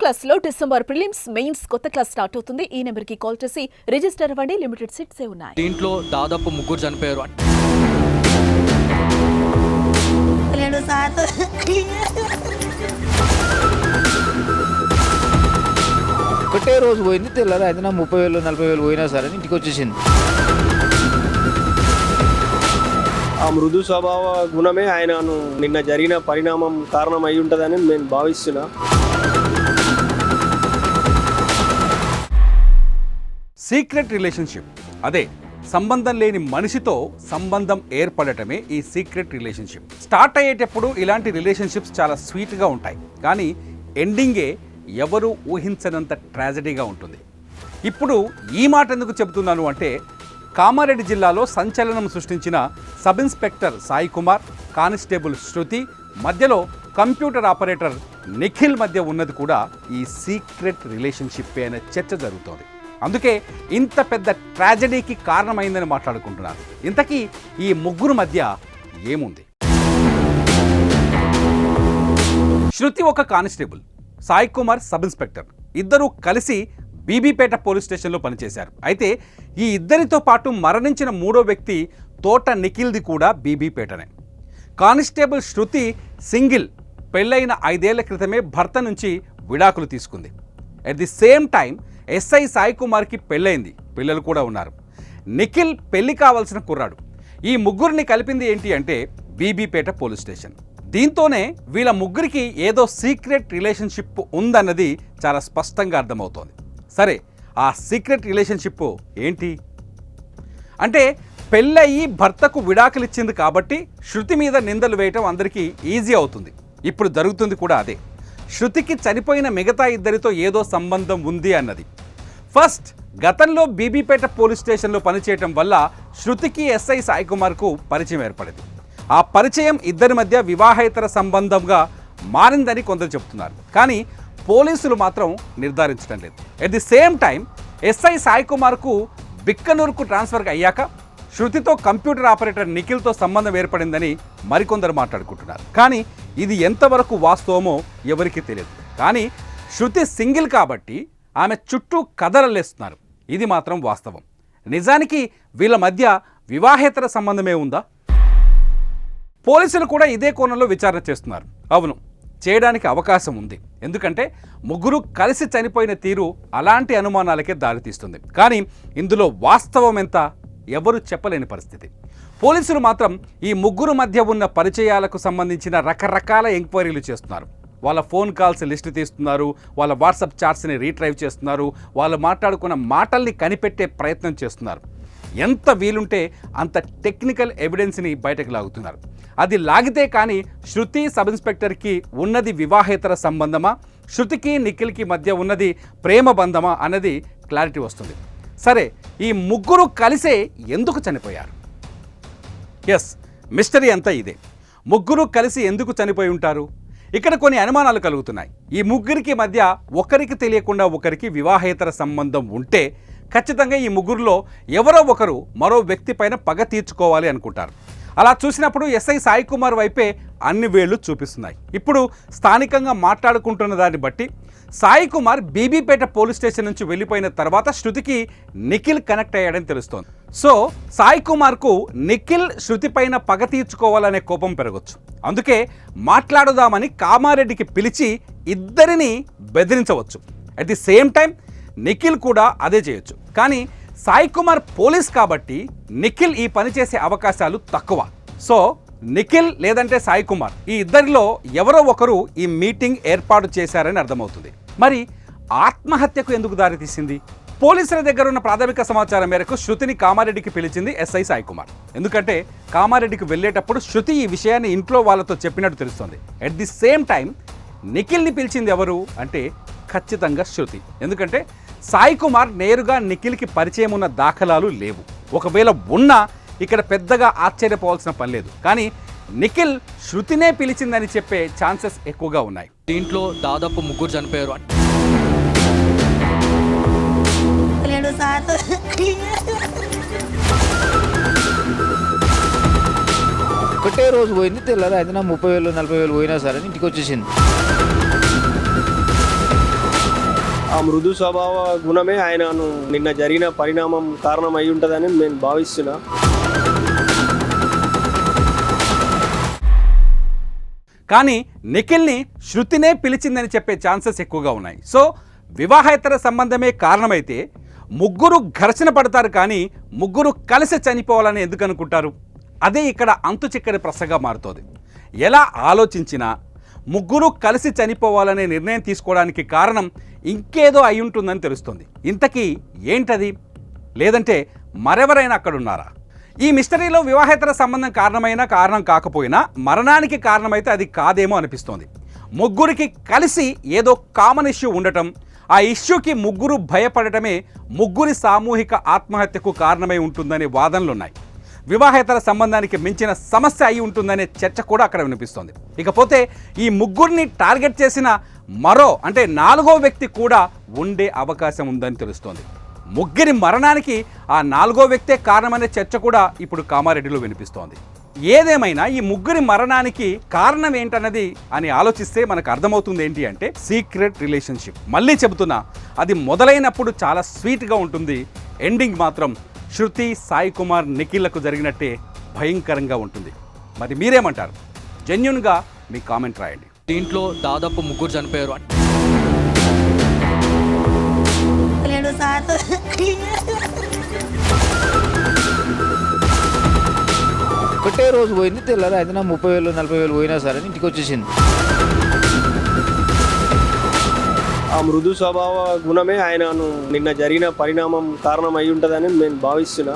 క్లాస్లో December prelims mains కొత్త class start అవుతుంది. ఈ నెంబర్కి కాల్ చేసి రిజిస్టర్ అవ్వండి. లిమిటెడ్ సీట్సే ఉన్నాయి. దీంట్లో దాదాపు 3 చనిపోయారు. ఒకటే రోజు పోయింది, తెల్లారి అయితే 30,000 40,000 పోయినా సరే ఇంటికి వచ్చేసింది. ఆ మృదు స్వభావ గుణమే ఆయనను నిన్న జరిగిన పరిణామం కారణం అయి ఉంటుందని నేను భావిస్తున్నా. సీక్రెట్ రిలేషన్షిప్, అదే సంబంధం లేని మనిషితో సంబంధం ఏర్పడటమే ఈ సీక్రెట్ రిలేషన్షిప్. స్టార్ట్ అయ్యేటప్పుడు ఇలాంటి రిలేషన్షిప్స్ చాలా స్వీట్గా ఉంటాయి, కానీ ఎండింగే ఎవరు ఊహించనంత ట్రాజడీగా ఉంటుంది. ఇప్పుడు ఈ మాట ఎందుకు చెబుతున్నాను అంటే, కామారెడ్డి జిల్లాలో సంచలనం సృష్టించిన sub inspector Sai Kumar, constable Shruti మధ్యలో కంప్యూటర్ ఆపరేటర్ నిఖిల్ మధ్య ఉన్నది కూడా ఈ సీక్రెట్ రిలేషన్షిప్ అనే చర్చ జరుగుతోంది. అందుకే ఇంత పెద్ద ట్రాజడీకి కారణమైందని మాట్లాడుకుంటున్నారు. ఇంతకీ ఈ ముగ్గురు మధ్య ఏముంది? శృతి ఒక constable, Sai Kumar sub inspector. ఇద్దరూ కలిసి బీబీపేట పోలీస్ స్టేషన్లో పనిచేశారు. అయితే ఈ ఇద్దరితో పాటు మరణించిన మూడో వ్యక్తి తోట నిఖిల్ది కూడా బీబీపేటనే. కానిస్టేబుల్ శృతి సింగిల్, పెళ్ళైన 5 ఏళ్ల క్రితమే భర్త నుంచి విడాకులు తీసుకుంది. At the same time SI Sai కుమార్కి పెళ్ళైంది, పిల్లలు కూడా ఉన్నారు. నిఖిల్ పెళ్లి కావాల్సిన కుర్రాడు. ఈ ముగ్గురిని కలిపింది ఏంటి అంటే బీబీపేట పోలీస్ స్టేషన్. దీంతోనే వీళ్ళ ముగ్గురికి ఏదో సీక్రెట్ రిలేషన్షిప్ ఉందన్నది చాలా స్పష్టంగా అర్థమవుతోంది. సరే, ఆ సీక్రెట్ రిలేషన్షిప్ ఏంటి అంటే, పెళ్ళయి భర్తకు విడాకులు ఇచ్చింది కాబట్టి శృతి మీద నిందలు వేయటం అందరికీ ఈజీ అవుతుంది. ఇప్పుడు జరుగుతుంది కూడా అదే. శృతికి చనిపోయిన మిగతా ఇద్దరితో ఏదో సంబంధం ఉంది అన్నది. ఫస్ట్, గతంలో బీబీపేట పోలీస్ స్టేషన్లో పనిచేయటం వల్ల శృతికి ఎస్ఐ సాయి కుమార్కు పరిచయం ఏర్పడింది. ఆ పరిచయం ఇద్దరి మధ్య వివాహేతర సంబంధంగా మారిందని కొందరు చెబుతున్నారు, కానీ పోలీసులు మాత్రం నిర్ధారించడం లేదు. At the same time SI Sai కుమార్కు బిక్కనూరుకు ట్రాన్స్ఫర్ అయ్యాక శృతితో కంప్యూటర్ ఆపరేటర్ నిఖిల్తో సంబంధం ఏర్పడిందని మరికొందరు మాట్లాడుకుంటున్నారు. కానీ ఇది ఎంతవరకు వాస్తవమో ఎవరికీ తెలియదు. కానీ శృతి సింగిల్ కాబట్టి ఆమె చుట్టూ కథలల్లేస్తున్నారు. ఇది మాత్రం వాస్తవం. నిజానికి వీళ్ళ మధ్య వివాహేతర సంబంధమే ఉందా? పోలీసులు కూడా ఇదే కోణంలో విచారణ చేస్తున్నారు. అవును, చేయడానికి అవకాశం ఉంది. ఎందుకంటే ముగ్గురు కలిసి చనిపోయిన తీరు అలాంటి అనుమానాలకే దారితీస్తుంది. కానీ ఇందులో వాస్తవం ఎంత ఎవరు చెప్పలేని పరిస్థితి. పోలీసులు మాత్రం ఈ ముగ్గురు మధ్య ఉన్న పరిచయాలకు సంబంధించిన రకరకాల ఎంక్వైరీలు చేస్తున్నారు. వాళ్ళ ఫోన్ కాల్స్ లిస్ట్ తీస్తున్నారు, వాళ్ళ వాట్సాప్ చాట్స్ని రీట్రైవ్ చేస్తున్నారు, వాళ్ళు మాట్లాడుకున్న మాటల్ని కనిపెట్టే ప్రయత్నం చేస్తున్నారు. ఎంత వీలుంటే అంత టెక్నికల్ ఎవిడెన్స్ని బయటకు లాగుతున్నారు. అది లాగితే కానీ శృతి సబ్ ఇన్స్పెక్టర్కి ఉన్నది వివాహేతర సంబంధమా, శృతికి నిఖిల్కి మధ్య ఉన్నది ప్రేమ బంధమా అన్నది క్లారిటీ వస్తుంది. సరే, ఈ ముగ్గురు కలిసే ఎందుకు చనిపోయారు? ఎస్, మిస్టరీ అంతా ఇదే. ముగ్గురు కలిసి ఎందుకు చనిపోయి ఉంటారు? ఇక్కడ కొన్ని అనుమానాలు కలుగుతున్నాయి. ఈ ముగ్గురికి మధ్య ఒకరికి తెలియకుండా ఒకరికి వివాహేతర సంబంధం ఉంటే ఖచ్చితంగా ఈ ముగ్గురులో ఎవరో ఒకరు మరో వ్యక్తి పైన పగ తీర్చుకోవాలి అనుకుంటారు. అలా చూసినప్పుడు ఎస్ఐ సాయి కుమార్ వైపే అన్ని వేళ్లు చూపిస్తున్నాయి. ఇప్పుడు స్థానికంగా మాట్లాడుకుంటున్న దాన్ని బట్టి సాయి కుమార్ బీబీపేట పోలీస్ స్టేషన్ నుంచి వెళ్ళిపోయిన తర్వాత శృతికి నిఖిల్ కనెక్ట్ అయ్యాడని తెలుస్తోంది. సో సాయి కుమార్కు నిఖిల్ శృతి పైన పగ తీర్చుకోవాలనే కోపం పెరగచ్చు. అందుకే మాట్లాడుదామని కామారెడ్డికి పిలిచి ఇద్దరిని బెదిరించవచ్చు. At the same time Nikhil కూడా అదే చేయొచ్చు. కానీ సాయి కుమార్ పోలీస్ కాబట్టి నిఖిల్ ఈ పని చేసే అవకాశాలు తక్కువ. సో నిఖిల్ లేదంటే సాయి కుమార్, ఈ ఇద్దరిలో ఎవరో ఒకరు ఈ మీటింగ్ ఏర్పాటు చేశారని అర్థమవుతుంది. మరి ఆత్మహత్యకు ఎందుకు దారితీసింది? పోలీసుల దగ్గర ఉన్న ప్రాథమిక సమాచారం మేరకు శృతిని కామారెడ్డికి పిలిచింది ఎస్ఐ సాయి కుమార్. ఎందుకంటే కామారెడ్డికి వెళ్ళేటప్పుడు శృతి ఈ విషయాన్ని ఇంట్లో వాళ్ళతో చెప్పినట్టు తెలుస్తోంది. అట్ ది సేమ్ టైం నిఖిల్ని పిలిచింది ఎవరు అంటే ఖచ్చితంగా శృతి. ఎందుకంటే సాయి కుమార్ నేరుగా నిఖిల్కి పరిచయం ఉన్న దాఖలాలు లేవు. ఒకవేళ ఉన్నా ఇక్కడ పెద్దగా ఆశ్చర్యపోవాల్సిన పని లేదు. కానీ నిఖిల్ శృతినే పిలిచిందని చెప్పే ఛాన్సెస్ ఎక్కువగా ఉన్నాయి. దీంట్లో దాదాపు 3 చనిపోయారు. ఒకటే రోజు పోయింది, తెల్లారి అయితే 30,000 40,000 పోయినా సరే ఇంటికి వచ్చేసింది. ఆ మృదు స్వభావ గుణమే ఆయనను నిన్న జరిగిన పరిణామం కారణం అయి ఉంటుందని నేను భావిస్తున్నా. కానీ నిఖిల్ని శృతినే పిలిచిందని చెప్పే ఛాన్సెస్ ఎక్కువగా ఉన్నాయి. సో వివాహేతర సంబంధమే కారణమైతే ముగ్గురు ఘర్షణ పడతారు, కానీ ముగ్గురు కలిసి చనిపోవాలని ఎందుకు అనుకుంటారు? అదే ఇక్కడ అంతు చిక్కని ప్రశ్నగా మారుతోంది. ఎలా ఆలోచించినా ముగ్గురు కలిసి చనిపోవాలనే నిర్ణయం తీసుకోవడానికి కారణం ఇంకేదో అయి ఉంటుందని తెలుస్తుంది. ఇంతకీ ఏంటది? లేదంటే మరెవరైనా అక్కడున్నారా? ఈ మిస్టరీలో వివాహేతర సంబంధం కారణమైనా కారణం కాకపోయినా మరణానికి కారణమైతే అది కాదేమో అనిపిస్తోంది. ముగ్గురికి కలిసి ఏదో కామన్ ఇష్యూ ఉండటం, ఆ ఇష్యూకి ముగ్గురు భయపడటమే ముగ్గురి సామూహిక ఆత్మహత్యకు కారణమై ఉంటుందనే వాదనలున్నాయి. వివాహేతర సంబంధానికి మించిన సమస్య అయి ఉంటుందనే చర్చ కూడా అక్కడ వినిపిస్తోంది. ఇకపోతే ఈ ముగ్గురిని టార్గెట్ చేసిన మరో అంటే నాలుగో వ్యక్తి కూడా ఉండే అవకాశం ఉందని తెలుస్తోంది. ముగ్గురి మరణానికి ఆ నాలుగో వ్యక్తే కారణమనే చర్చ కూడా ఇప్పుడు కామారెడ్డిలో వినిపిస్తోంది. ఏదేమైనా ఈ ముగ్గురి మరణానికి కారణం ఏంటన్నది అని ఆలోచిస్తే మనకు అర్థమవుతుంది ఏంటి అంటే సీక్రెట్ రిలేషన్షిప్. మళ్ళీ చెబుతున్నా, అది మొదలైనప్పుడు చాలా స్వీట్గా ఉంటుంది, ఎండింగ్ మాత్రం శృతి, సాయి కుమార్, నిఖిల్లకు జరిగినట్టే భయంకరంగా ఉంటుంది. మరి మీరేమంటారు? జెన్యున్గా మీ కామెంట్ రాయండి. దీంట్లో దాదాపు ముగ్గురు చనిపోయారు అంటే ఒకటే రోజు పోయింది, తెల్లారి ఏదైనా 30,000 40,000 పోయినా సరే ఇంటికి వచ్చేసింది. ఆ మృదు స్వభావ గుణమే ఆయనను నిన్న జరిగిన పరిణామం కారణం అయి ఉంటుందని నేను భావిస్తున్నా.